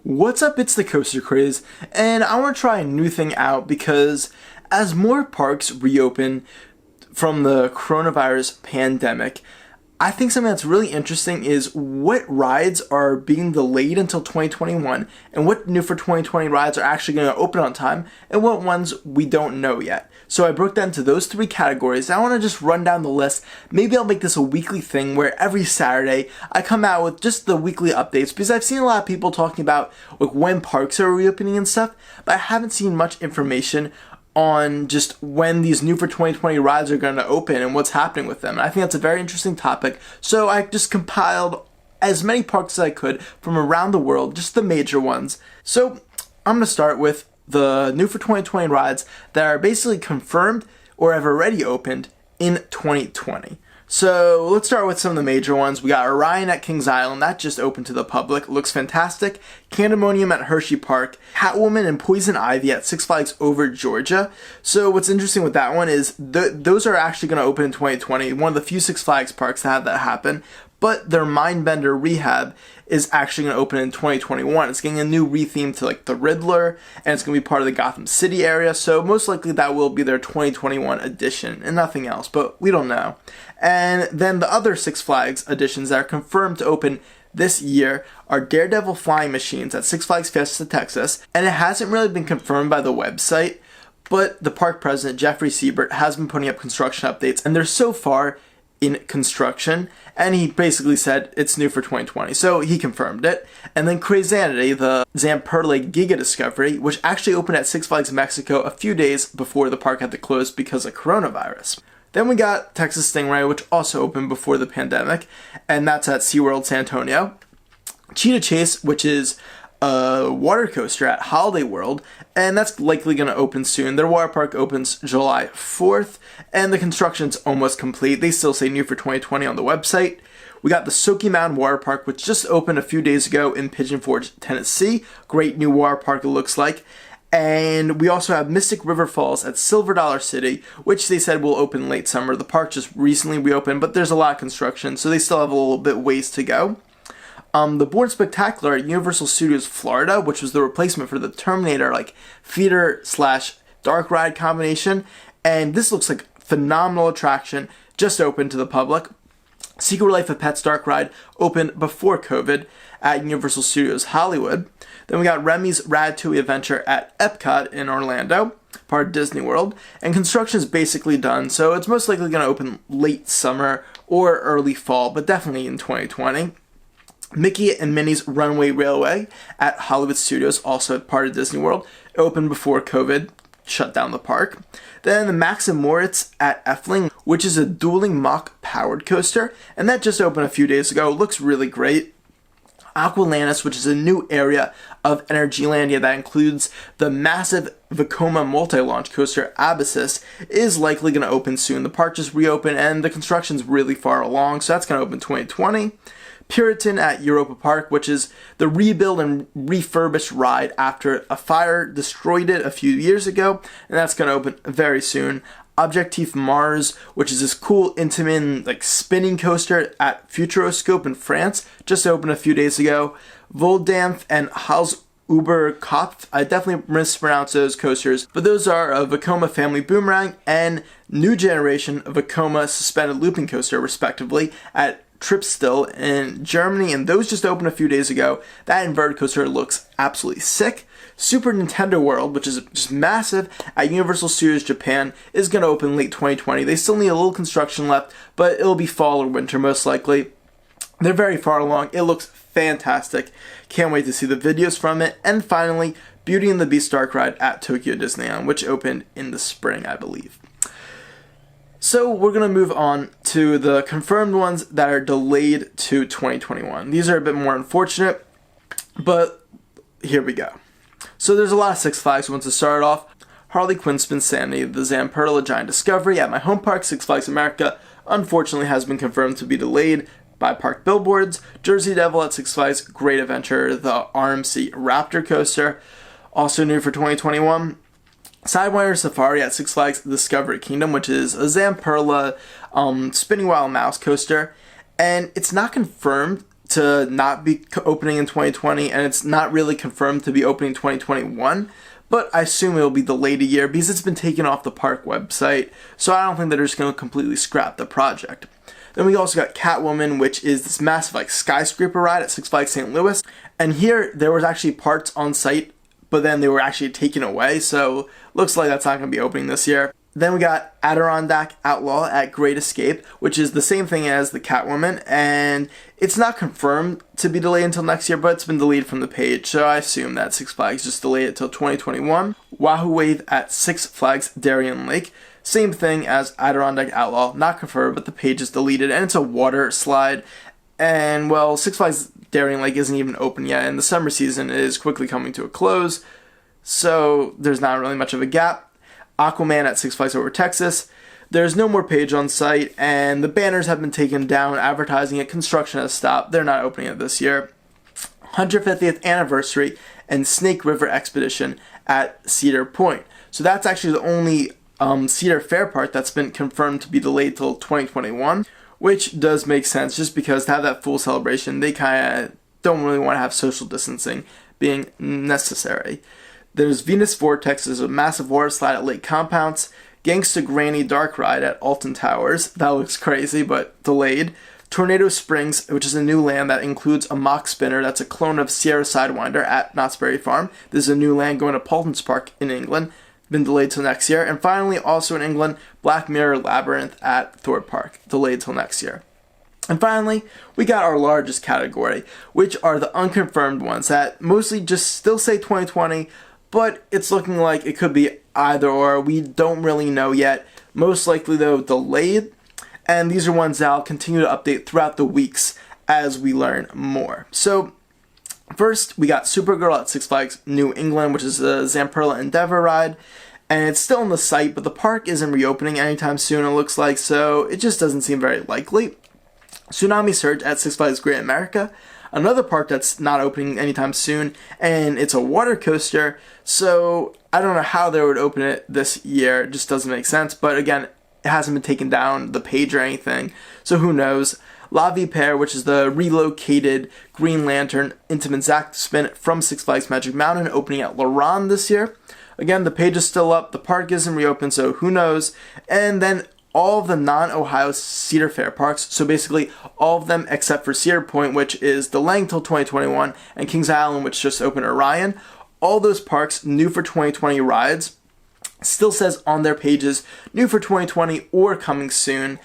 What's up, it's the Coaster Craze, and I want to try a new thing out because as more parks reopen from the coronavirus pandemic, I think something that's really interesting is what rides are being delayed until 2021 and what new for 2020 rides are actually going to open on time and what ones we don't know yet. So I broke down to those three categories. I want to just run down the list. Maybe I'll make this a weekly thing where every Saturday I come out with just the weekly updates because I've seen a lot of people talking about like when parks are reopening and stuff, but I haven't seen much information on just when these new for 2020 rides are going to open and what's happening with them. And I think that's a very interesting topic. So I just compiled as many parks as I could from around the world, just the major ones. So I'm going to start with the new for 2020 rides that are basically confirmed or have already opened in 2020. So let's start with some of the major ones. We got Orion at Kings Island, that just opened to the public, looks fantastic. Candemonium at Hershey Park, Catwoman and Poison Ivy at Six Flags Over Georgia. So what's interesting with that one is those are actually going to open in 2020, one of the few Six Flags parks to have that happen. But their Mindbender Rehab is actually going to open in 2021. It's getting a new retheme to like the Riddler, and it's going to be part of the Gotham City area, so most likely that will be their 2021 edition and nothing else, but we don't know. And then the other Six Flags editions that are confirmed to open this year are Daredevil Flying Machines at Six Flags Fiesta, Texas, and it hasn't really been confirmed by the website, but the park president, Jeffrey Siebert, has been putting up construction updates, and they're so far in construction, and he basically said it's new for 2020, so he confirmed it. And then Crazanity, the Zamperla Giga Discovery, which actually opened at Six Flags Mexico a few days before the park had to close because of coronavirus. Then we got Texas Stingray, which also opened before the pandemic, and that's at SeaWorld San Antonio. Cheetah Chase, which is a water coaster at Holiday World, and that's likely going to open soon. Their water park opens July 4th, and the construction's almost complete. They still say new for 2020 on the website. We got the Soaky Mountain Water Park, which just opened a few days ago in Pigeon Forge, Tennessee. Great new water park it looks like. And we also have Mystic River Falls at Silver Dollar City, which they said will open late summer. The park just recently reopened, but there's a lot of construction, so they still have a little bit ways to go. The Bourne Spectacular at Universal Studios Florida, which was the replacement for the Terminator like theater / dark ride combination, and this looks like a phenomenal attraction, just opened to the public. Secret Life of Pets Dark Ride opened before COVID at Universal Studios Hollywood. Then we got Remy's Ratatouille Adventure at Epcot in Orlando, part of Disney World, and construction is basically done, so it's most likely going to open late summer or early fall, but definitely in 2020. Mickey and Minnie's Runaway Railway at Hollywood Studios, also part of Disney World, opened before COVID shut down the park. Then the Max and Moritz at Effling, which is a dueling Mach powered coaster, and that just opened a few days ago. It looks really great. Aqualantis, which is a new area of Energylandia that includes the massive Vekoma multi-launch coaster Abyssus, is likely going to open soon. The park just reopened and the construction's really far along, so that's going to open 2020. Puritan at Europa Park, which is the rebuild and refurbished ride after a fire destroyed it a few years ago, and that's going to open very soon. Objectif Mars, which is this cool Intamin like spinning coaster at Futuroscope in France, just opened a few days ago. Voldampf and Hals Uberkopf, I definitely mispronounced those coasters, but those are a Vekoma Family Boomerang and new generation of Vekoma Suspended Looping Coaster, respectively, at Tripstil in Germany, and those just opened a few days ago. That inverted coaster looks absolutely sick. Super Nintendo World, which is just massive at Universal Studios Japan, is going to open late 2020. They still need a little construction left, but it'll be fall or winter most likely. They're very far along. It looks fantastic. Can't wait to see the videos from it. And finally, Beauty and the Beast Dark Ride at Tokyo Disneyland, which opened in the spring, I believe. So we're going to move on to the confirmed ones that are delayed to 2021. These are a bit more unfortunate, but here we go. So there's a lot of Six Flags ones to start off. Harley Quinn Spinsanity, the Zamperla Giant Discovery at my home park, Six Flags America, unfortunately has been confirmed to be delayed by park billboards. Jersey Devil at Six Flags Great Adventure, the RMC Raptor Coaster, also new for 2021. Sidewinder Safari at Six Flags Discovery Kingdom, which is a Zamperla spinning wild mouse coaster, and it's not confirmed to not be opening in 2020, and it's not really confirmed to be opening 2021. But I assume it'll be delayed a year because it's been taken off the park website. So I don't think they're just going to completely scrap the project. Then we also got Catwoman, which is this massive like skyscraper ride at Six Flags St. Louis. And here there was actually parts on site, but then they were actually taken away. So looks like that's not going to be opening this year. Then we got Adirondack Outlaw at Great Escape, which is the same thing as the Catwoman, and it's not confirmed to be delayed until next year, but it's been deleted from the page, so I assume that Six Flags just delayed it till 2021. Wahoo Wave at Six Flags Darien Lake, same thing as Adirondack Outlaw, not confirmed, but the page is deleted, and it's a water slide, and well, Six Flags Darien Lake isn't even open yet, and the summer season is quickly coming to a close, so there's not really much of a gap. Aquaman at Six Flags Over Texas. There's no more page on site, and the banners have been taken down, advertising it. Construction has stopped. They're not opening it this year. 150th Anniversary and Snake River Expedition at Cedar Point. So that's actually the only Cedar Fair part that's been confirmed to be delayed till 2021, which does make sense just because to have that full celebration, they kind of don't really want to have social distancing being necessary. There's Venus Vortex, there's a massive water slide at Lake Compounce. Gangsta Granny Dark Ride at Alton Towers. That looks crazy, but delayed. Tornado Springs, which is a new land that includes a mock spinner that's a clone of Sierra Sidewinder at Knott's Berry Farm. This is a new land going to Paultons Park in England. Been delayed till next year. And finally, also in England, Black Mirror Labyrinth at Thorpe Park. Delayed till next year. And finally, we got our largest category, which are the unconfirmed ones that mostly just still say 2020, but it's looking like it could be either or. We don't really know yet. Most likely, though, delayed. And these are ones that I'll continue to update throughout the weeks as we learn more. So, first, we got Supergirl at Six Flags New England, which is a Zamperla Endeavor ride. And it's still on the site, but the park isn't reopening anytime soon, it looks like, so it just doesn't seem very likely. Tsunami Surge at Six Flags Great America. Another park that's not opening anytime soon, and it's a water coaster, so I don't know how they would open it this year. It just doesn't make sense, but again, it hasn't been taken down the page or anything, so who knows. La Vie Pear, which is the relocated Green Lantern Intamin Zack spin from Six Flags Magic Mountain, opening at Luron this year. Again, the page is still up, the park isn't reopened, so who knows. And then all of the non-Ohio Cedar Fair parks, so basically all of them except for Cedar Point, which is delaying till 2021, and Kings Island, which just opened Orion, all those parks new for 2020 rides, still says on their pages, new for 2020 or coming soon.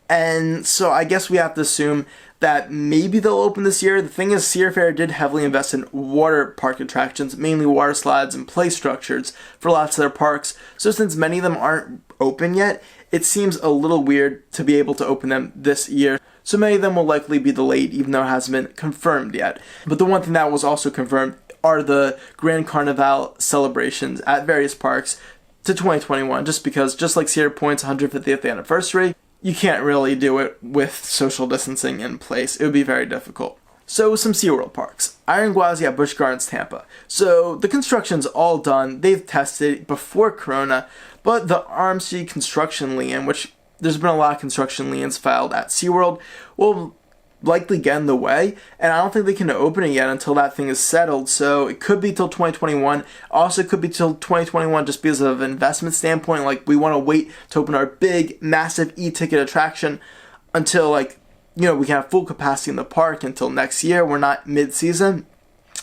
And so I guess we have to assume that maybe they'll open this year. The thing is, Cedar Fair did heavily invest in water park attractions, mainly water slides and play structures for lots of their parks. So since many of them aren't open yet, it seems a little weird to be able to open them this year. So many of them will likely be delayed, even though it hasn't been confirmed yet. But the one thing that was also confirmed are the Grand Carnival celebrations at various parks to 2021, just because, just like Cedar Point's 150th anniversary, you can't really do it with social distancing in place. It would be very difficult. So some SeaWorld parks. Iron Gwazi at Busch Gardens, Tampa. So the construction's all done. They've tested before Corona, but the RMC construction lien, which there's been a lot of construction liens filed at SeaWorld, will likely get in the way, and I don't think they can open it yet until that thing is settled, so it could be till 2021. Also, it could be till 2021 just because of an investment standpoint. Like, we want to wait to open our big, massive e-ticket attraction until, like, we can have full capacity in the park until next year. We're not mid-season.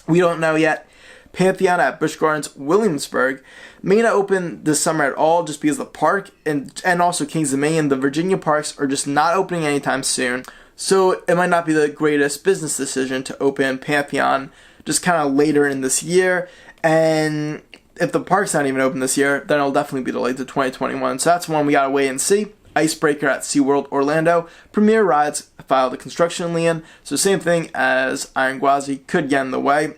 We don't know yet. Pantheon at Busch Gardens, Williamsburg may not open this summer at all just because the park and also Kings Dominion, the Virginia parks, are just not opening anytime soon. So it might not be the greatest business decision to open Pantheon just kind of later in this year. And if the park's not even open this year, then it'll definitely be delayed to 2021. So that's one we gotta wait and see. Icebreaker at SeaWorld Orlando. Premier Rides filed a construction lien. So same thing as Iron Gwazi, could get in the way.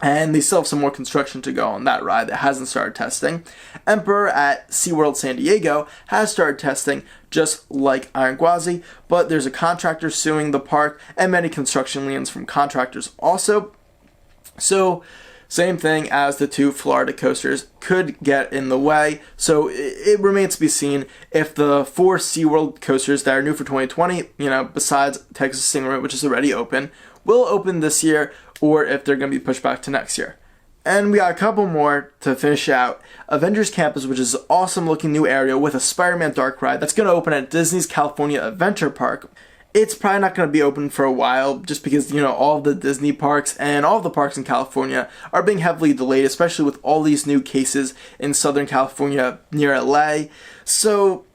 And they still have some more construction to go on that ride that hasn't started testing. Emperor at SeaWorld San Diego has started testing just like Iron Gwazi, but there's a contractor suing the park and many construction liens from contractors also. So Same thing as the 2 Florida coasters could get in the way, so it remains to be seen if the 4 SeaWorld coasters that are new for 2020, besides Texas Stingray, which is already open, will open this year, or if they're going to be pushed back to next year. And we got a couple more to finish out. Avengers Campus, which is an awesome looking new area with a Spider-Man dark ride that's going to open at Disney's California Adventure Park. It's probably not going to be open for a while just because, all of the Disney parks and all of the parks in California are being heavily delayed, especially with all these new cases in Southern California near LA. So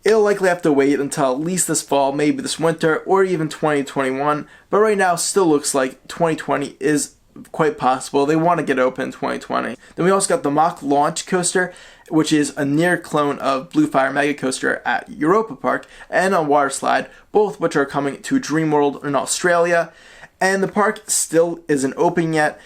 it'll likely have to wait until at least this fall, maybe this winter, or even 2021. But right now, still looks like 2020 is quite possible. They want to get open in 2020. Then we also got the Mock Launch Coaster, which is a near clone of Blue Fire Mega Coaster at Europa Park, and a water slide, both which are coming to Dreamworld in Australia. And the park still isn't open yet,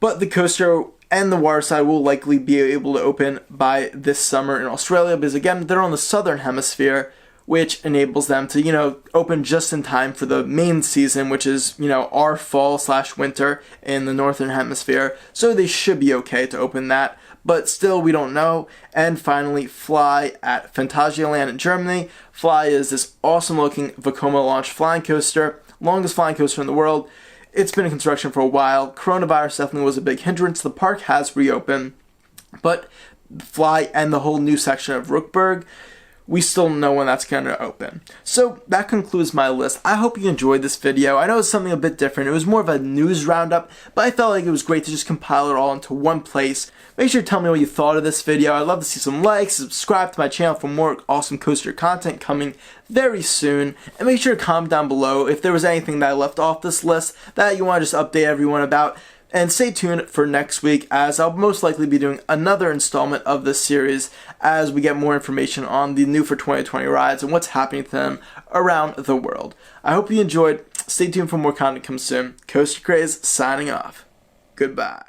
but the coaster and the water slide will likely be able to open by this summer in Australia, because again, they're on the southern hemisphere, which enables them to, open just in time for the main season, which is, our fall/winter in the northern hemisphere. So they should be okay to open that, but still we don't know. And finally, Fly at Phantasialand in Germany. Fly is this awesome looking Vekoma launch flying coaster, longest flying coaster in the world. It's been in construction for a while. Coronavirus definitely was a big hindrance. The park has reopened, but Fly and the whole new section of Rookburg, we still don't know when that's going to open. So that concludes my list. I hope you enjoyed this video. I know it's something a bit different. It was more of a news roundup, but I felt like it was great to just compile it all into one place. Make sure to tell me what you thought of this video. I'd love to see some likes, subscribe to my channel for more awesome coaster content coming very soon, and make sure to comment down below if there was anything that I left off this list that you want to just update everyone about. And stay tuned for next week, as I'll most likely be doing another installment of this series as we get more information on the new for 2020 rides and what's happening to them around the world. I hope you enjoyed. Stay tuned for more content comes soon. Coaster Craze signing off. Goodbye.